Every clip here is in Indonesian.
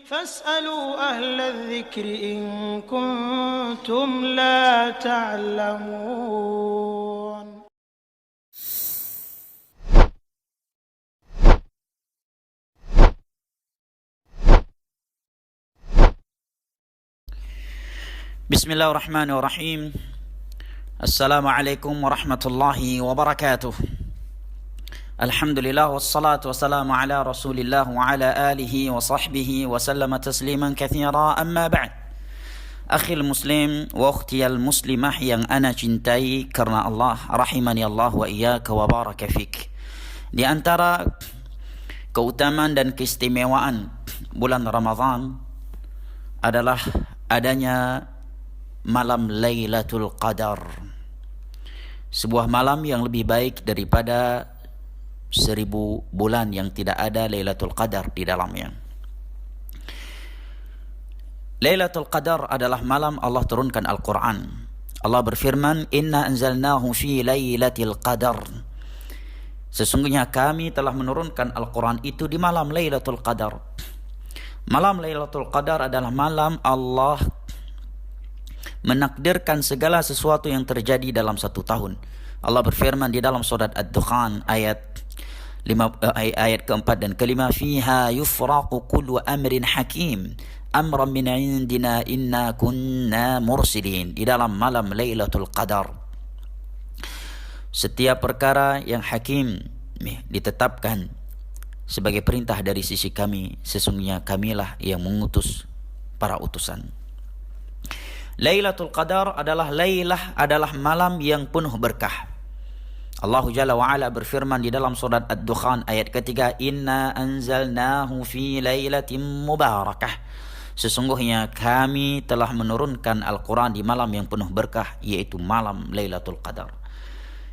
فاسألوا أهل الذكر إن كنتم لا تعلمون. بسم الله الرحمن الرحيم. السلام عليكم ورحمة الله وبركاته. الحمد لله والصلاة والسلام على رسول الله وعلى آله وصحبه وسلم تسليما كثيرا. أما بعد، أخي المسلم وأختي المسلمة yang ana cintai karena Allah, rahimani Allah wa iyyaka wa baraka fik. Di antara keutamaan dan keistimewaan bulan Ramadan adalah adanya malam Lailatul Qadar. Sebuah malam yang lebih baik daripada 1000 bulan yang tidak ada Lailatul Qadar di dalamnya. Lailatul Qadar adalah malam Allah turunkan Al-Quran. Allah berfirman, Inna anzalnahu fi Lailatul Qadar. Sesungguhnya kami telah menurunkan Al-Quran itu di malam Lailatul Qadar. Malam Lailatul Qadar adalah malam Allah menakdirkan segala sesuatu yang terjadi dalam satu tahun. Allah berfirman di dalam surat Ad-Dukhan ayat keempat dan kelima, fiha yufraqu kullu amrin hakim amran min indina inna kunna mursilin. Di dalam malam Lailatul Qadar setiap perkara yang hakim ditetapkan sebagai perintah dari sisi kami, sesungguhnya kamilah yang mengutus para utusan. Lailatul Qadar adalah malam yang penuh berkah. Allah Jalla wa'ala berfirman di dalam surat Ad-Dukhan ayat ketiga, Inna anzalnahu fi lailatin mubarakah. Sesungguhnya kami telah menurunkan Al-Quran di malam yang penuh berkah, yaitu malam Lailatul Qadar.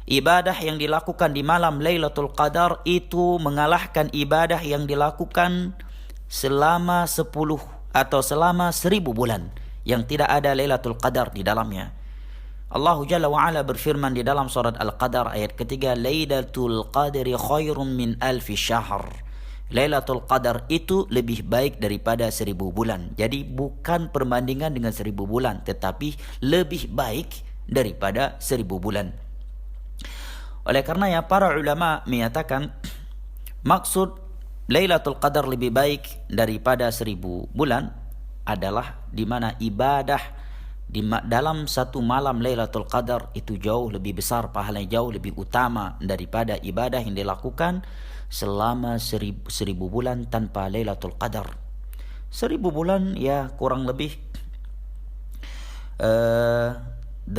Ibadah yang dilakukan di malam Lailatul Qadar itu mengalahkan ibadah yang dilakukan selama 10 atau selama 1000 bulan yang tidak ada Lailatul Qadar di dalamnya. Allah Jalla wa'ala berfirman di dalam surat Al-Qadar ayat ketiga, Lailatul Qadri khairun min alfi syahr. Lailatul Qadar itu lebih baik daripada 1000 bulan. Jadi bukan perbandingan dengan 1000 bulan, tetapi lebih baik daripada 1000 bulan. Oleh karenanya para ulama menyatakan maksud Lailatul Qadar lebih baik daripada 1000 bulan adalah di mana ibadah dalam satu malam Lailatul Qadar itu jauh lebih besar pahalanya, jauh lebih utama daripada ibadah yang dilakukan selama 1000 bulan tanpa Lailatul Qadar. 1000 bulan ya kurang lebih 83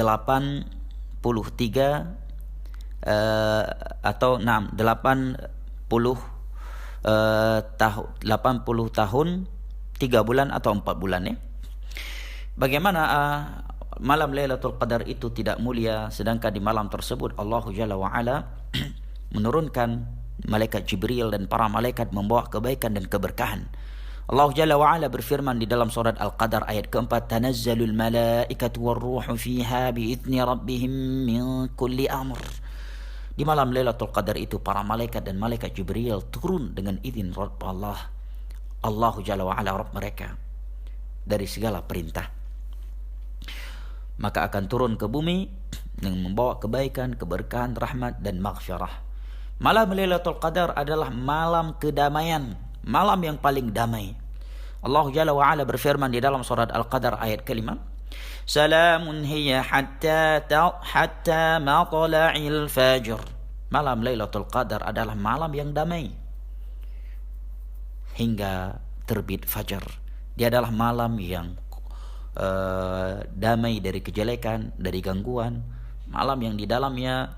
atau 80 tahun 3 bulan atau 4 bulan ya. Bagaimana malam Lailatul Qadar itu tidak mulia, sedangkan di malam tersebut Allah Jalla wa'ala menurunkan malaikat Jibril dan para malaikat membawa kebaikan dan keberkahan. Allah Jalla wa'ala berfirman di dalam surat Al-Qadar ayat keempat, Tanazzalul malaikatu warruhu fiha bi'izni rabbihim min kulli amr. Di malam Lailatul Qadar itu para malaikat dan malaikat Jibril turun dengan izin Rabb Allah. Allah Jalla wa'ala Rabb mereka dari segala perintah. Maka akan turun ke bumi dengan membawa kebaikan, keberkahan, rahmat dan maghfirah. Malam Lailatul Qadar adalah malam kedamaian, malam yang paling damai. Allah Jalla wa'ala berfirman di dalam surat Al-Qadar ayat kelima, Salamun hiya hatta matla'il fajr. Malam Lailatul Qadar adalah malam yang damai hingga terbit fajar. Dia adalah malam yang damai dari kejelekan, dari gangguan, malam yang di dalamnya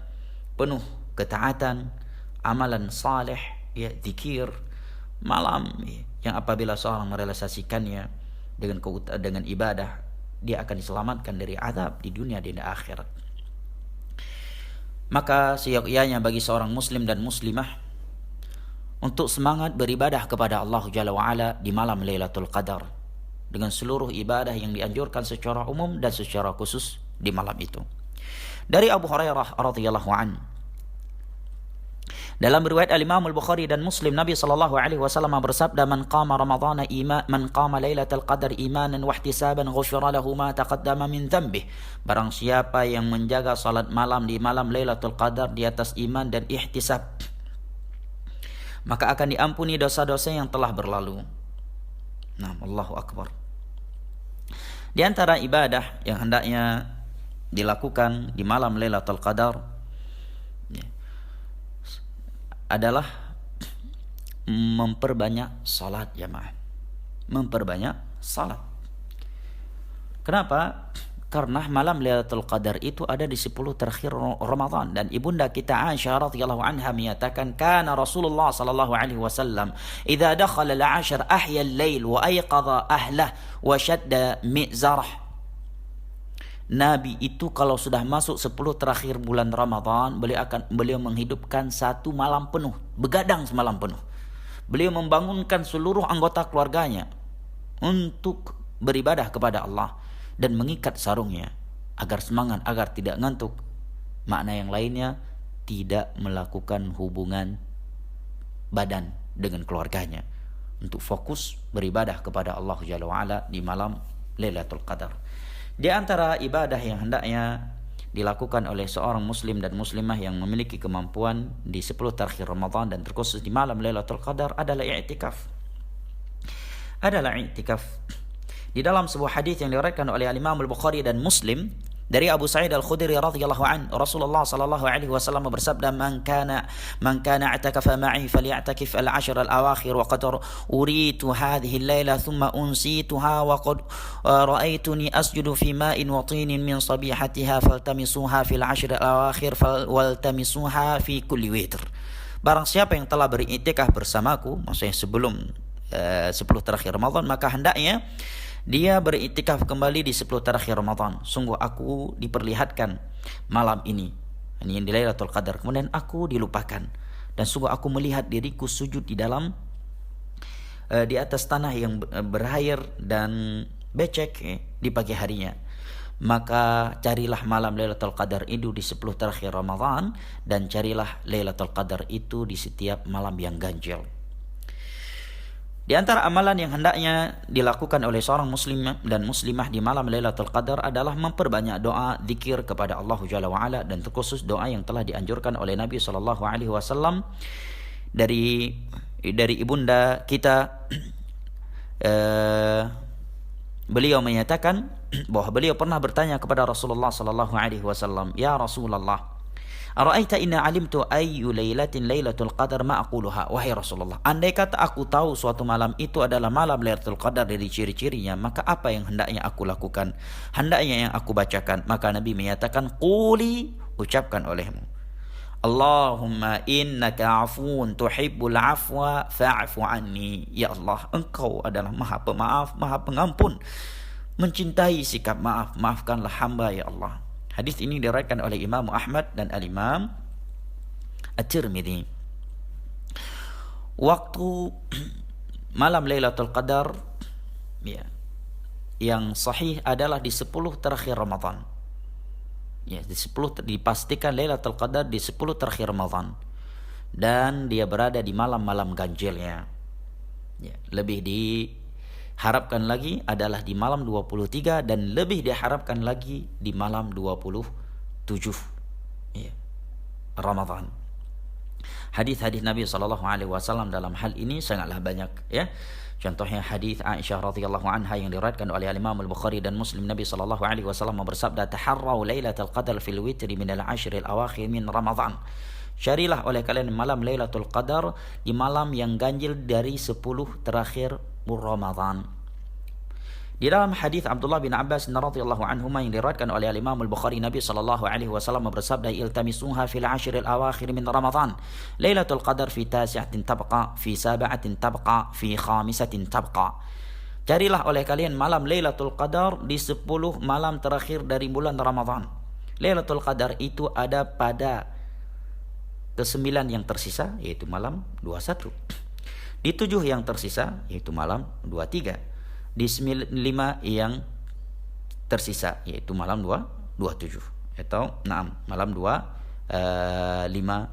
penuh ketaatan, amalan saleh, ya, zikir, malam yang apabila seorang merealisasikannya dengan ibadah, dia akan diselamatkan dari azab di dunia dan di akhirat. Maka seyogyanya bagi seorang muslim dan muslimah untuk semangat beribadah kepada Allah Jalla wa'ala di malam Lailatul Qadar dengan seluruh ibadah yang dianjurkan secara umum dan secara khusus di malam itu. Dari Abu Hurairah radhiyallahu an, Dalam riwayat Al-Imam Al-Bukhari dan Muslim, Nabi sallallahu alaihi wasallam bersabda, "Man qama Ramadhana man qama Lailatul Qadar imanan wa ihtisaban ghufira lahu ma taqaddama min dhanbih." Barang siapa yang menjaga salat malam di malam Lailatul Qadar di atas iman dan ihtisab, maka akan diampuni dosa-dosa yang telah berlalu. Nah, Allahu Akbar. Di antara ibadah yang hendaknya dilakukan di malam Lailatul Qadar adalah memperbanyak salat jamaah. Memperbanyak salat. Kenapa? Karena malam Lailatul Qadar itu ada di 10 terakhir Ramadan, dan ibunda kita Aisyah radhiyallahu anha menyatakan, kana Rasulullah sallallahu alaihi wasallam idza dakhala al-'ashr ahya al-lail wa ayqadha ahlah wa shadda mi'zarah. Nabi itu kalau sudah masuk 10 terakhir bulan Ramadan, beliau menghidupkan satu malam penuh, begadang semalam penuh. Beliau membangunkan seluruh anggota keluarganya untuk beribadah kepada Allah dan mengikat sarungnya agar semangat, agar tidak ngantuk. Makna yang lainnya, tidak melakukan hubungan badan dengan keluarganya, untuk fokus beribadah kepada Allah Jalla wa'ala di malam Lailatul Qadar. Di antara ibadah yang hendaknya dilakukan oleh seorang muslim dan muslimah yang memiliki kemampuan di 10 terakhir Ramadan dan terkhusus di malam Lailatul Qadar adalah i'tikaf. Di dalam sebuah hadis yang diriwayatkan oleh Imam Al-Bukhari dan Muslim dari Abu Sa'id Al-Khudri radhiyallahu anhu, Rasulullah sallallahu alaihi wasallam bersabda, man kana i'takafa ma'i faly'takif al-'ashr al-awakhir wa qad uritu hadhihi al-laila thumma unsituha wa qad ra'aytuni asjudu fi ma'in wa tinin min sabihatiha faltamisuha fil 'ashr al-awakhir waltamisuha fi kulli witr. Barang siapa yang telah beriktikaf bersamaku, maksudnya sebelum 10 terakhir Ramadan, maka hendaknya dia beriktikaf kembali di 10 terakhir Ramadan. Sungguh aku diperlihatkan malam ini di Lailatul Qadar, kemudian aku dilupakan, dan sungguh aku melihat diriku sujud di dalam di atas tanah yang berair dan becek di pagi harinya. Maka carilah malam Lailatul Qadar itu di 10 terakhir Ramadan, dan carilah Lailatul Qadar itu di setiap malam yang ganjil. Di antara amalan yang hendaknya dilakukan oleh seorang muslim dan muslimah di malam Lailatul Qadar adalah memperbanyak doa, zikir kepada Allah Jalla wa'ala, dan terkhusus doa yang telah dianjurkan oleh Nabi sallallahu alaihi wasallam dari ibunda kita. Beliau menyatakan bahwa beliau pernah bertanya kepada Rasulullah sallallahu alaihi wasallam, "Ya Rasulullah, ara'aita inna alimtu ayyu lailatin Lailatul Qadar ma aquluha." Wahai Rasulullah, andai kata aku tahu suatu malam itu adalah malam Lailatul Qadar dari ciri-cirinya, maka apa yang hendaknya aku lakukan? Hendaknya yang aku bacakan? Maka Nabi menyatakan, quli, ucapkan olehmu, Allahumma innaka afuun tuhibbul afwa fa'fu anni. Ya Allah, engkau adalah maha pemaaf, maha pengampun, mencintai sikap maaf, maafkanlah hamba ya Allah. Hadis ini diriwayatkan oleh Imam Ahmad dan Al-Imam At-Tirmidzi. Waktu malam Lailatul Qadar yang sahih adalah di 10 terakhir Ramadan. Dipastikan Lailatul Qadar di 10 terakhir Ramadan, dan dia berada di malam-malam ganjilnya. Lebih diharapkan lagi adalah di malam 23, dan lebih diharapkan lagi di malam 27 Ramadan. Hadis-hadis Nabi sallallahu alaihi wasallam dalam hal ini sangatlah banyak ya. Contohnya hadis Aisyah radhiyallahu anha yang diriwayatkan oleh Imam Al-Bukhari dan Muslim, Nabi sallallahu alaihi wasallam bersabda, "Taharrau Lailatul Qadar fil witri min al-'ashr al-awakhir min Ramadan." Carilah oleh kalian malam Lailatul Qadar di malam yang ganjil dari 10 terakhir Ramadan. Di dalam hadis Abdullah bin Abbas radhiyallahu anhuma yang diriwayatkan oleh Imam Al-Bukhari, Nabi sallallahu alaihi wasallam bersabda, "Iltamisuha fil 'ashr al-awakhir min Ramadan. Lailatul Qadar fi tasi'atin tabqa, fi sab'atin tabqa, fi khamisatin tabqa." Carilah oleh kalian malam Lailatul Qadar di 10 malam terakhir dari bulan Ramadan. Lailatul Qadar itu ada pada ke-9 yang tersisa, yaitu malam 21. Di 7 yang tersisa, yaitu malam 23. Di 5 yang tersisa, yaitu malam 27, atau malam 25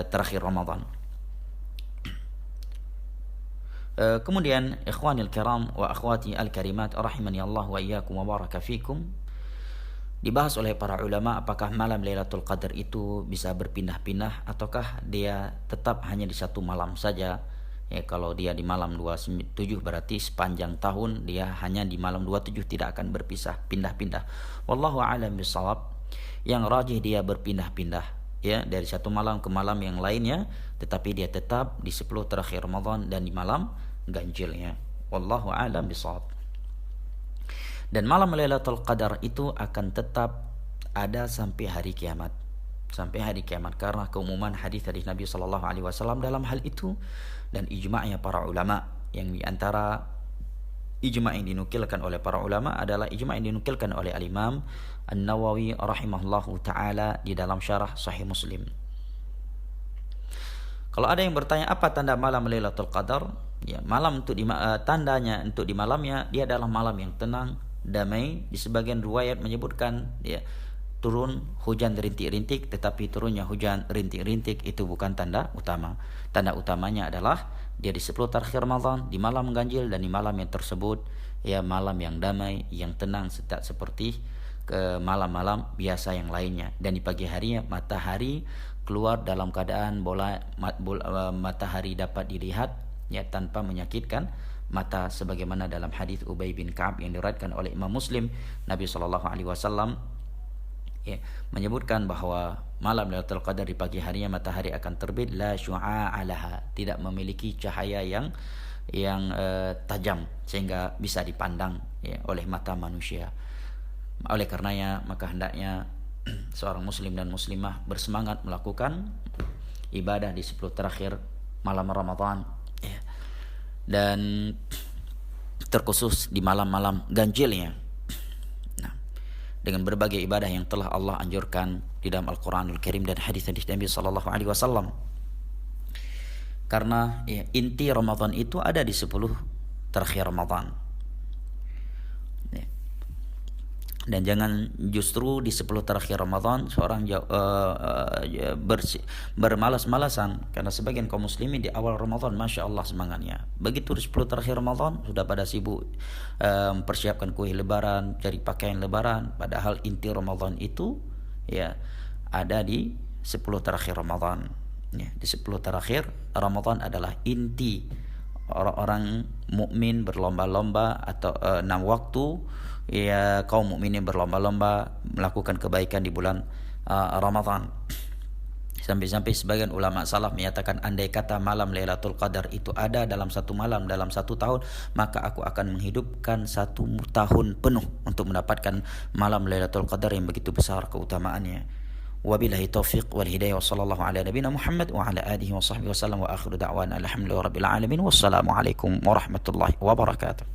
terakhir Ramadan. Kemudian ikhwanil kiram wa akhwati al-karimat rahimani Allah wa iyyakum wa baraka fikum, dibahas oleh para ulama apakah malam Lailatul Qadar itu bisa berpindah-pindah ataukah dia tetap hanya di satu malam saja. Ya, kalau dia di malam 27 berarti sepanjang tahun dia hanya di malam 27, tidak akan berpisah pindah-pindah. Wallahu a'lam bishawab. Yang rajih dia berpindah-pindah, ya, dari satu malam ke malam yang lainnya, tetapi dia tetap di 10 terakhir Ramadan dan di malam ganjilnya. Wallahu a'lam bishawab. Dan malam Lailatul Qadar itu akan tetap ada sampai hari kiamat. Sampai hari kiamat, karena keumuman hadis-hadis Nabi sallallahu alaihi wasallam dalam hal itu dan ijma'nya para ulama. Yang di antara ijma' yang dinukilkan oleh para ulama adalah ijma' yang dinukilkan oleh Al-Imam An-Nawawi rahimahullahu taala di dalam syarah Sahih Muslim. Kalau ada yang bertanya apa tanda malam Lailatul Qadar? Ya, malam untuk tandanya untuk di malamnya dia adalah malam yang tenang, damai. Di sebagian riwayat menyebutkan ya turun hujan rintik-rintik, tetapi turunnya hujan rintik-rintik itu bukan tanda utama. Tanda utamanya adalah dia di 10 terakhir Ramadan, di malam ganjil, dan di malam yang tersebut ya malam yang damai, yang tenang, seperti ke malam-malam biasa yang lainnya. Dan di pagi harinya matahari keluar dalam keadaan matahari dapat dilihat ya tanpa menyakitkan mata, sebagaimana dalam hadis Ubay bin Ka'ab yang diriwayatkan oleh Imam Muslim. Nabi sallallahu alaihi wasallam ya, menyebutkan bahwa malam Lailatul Qadar di pagi harinya matahari akan terbit, la syu'a'a laha, tidak memiliki cahaya yang tajam sehingga bisa dipandang ya, oleh mata manusia. Oleh karenanya maka hendaknya seorang muslim dan muslimah bersemangat melakukan ibadah di 10 terakhir malam Ramadan ya. Dan terkhusus di malam-malam ganjilnya dengan berbagai ibadah yang telah Allah anjurkan di dalam Al-Quranul Karim dan hadis-hadis Nabi sallallahu alaihi wasallam. Karena ya, inti Ramadan itu ada di 10 terakhir Ramadan. Ya. Dan jangan justru di 10 terakhir Ramadan seorang bermalas-malasan, karena sebagian kaum muslimin di awal Ramadan Masya Allah semangatnya, begitu di 10 terakhir Ramadan sudah pada sibuk mempersiapkan kue lebaran, cari pakaian lebaran, padahal inti Ramadan itu ya ada di 10 terakhir Ramadan ya. Di 10 terakhir Ramadan adalah inti orang-orang mukmin berlomba-lomba atau 6 waktu ya, kaum mukminin berlomba-lomba melakukan kebaikan di bulan Ramadan. Sampai-sampai sebagian ulama salaf menyatakan andai kata malam Lailatul Qadar itu ada dalam satu malam dalam satu tahun, maka aku akan menghidupkan 1 tahun penuh untuk mendapatkan malam Lailatul Qadar yang begitu besar keutamaannya. Wabillahi taufiq wal hidayah, wa sallallahu ala nabiyina Muhammad wa ala alihi wa sahbihi wasallam, wa akhiru da'wana alhamdulillahi rabbil alamin, wassalamu alaikum warahmatullahi wabarakatuh.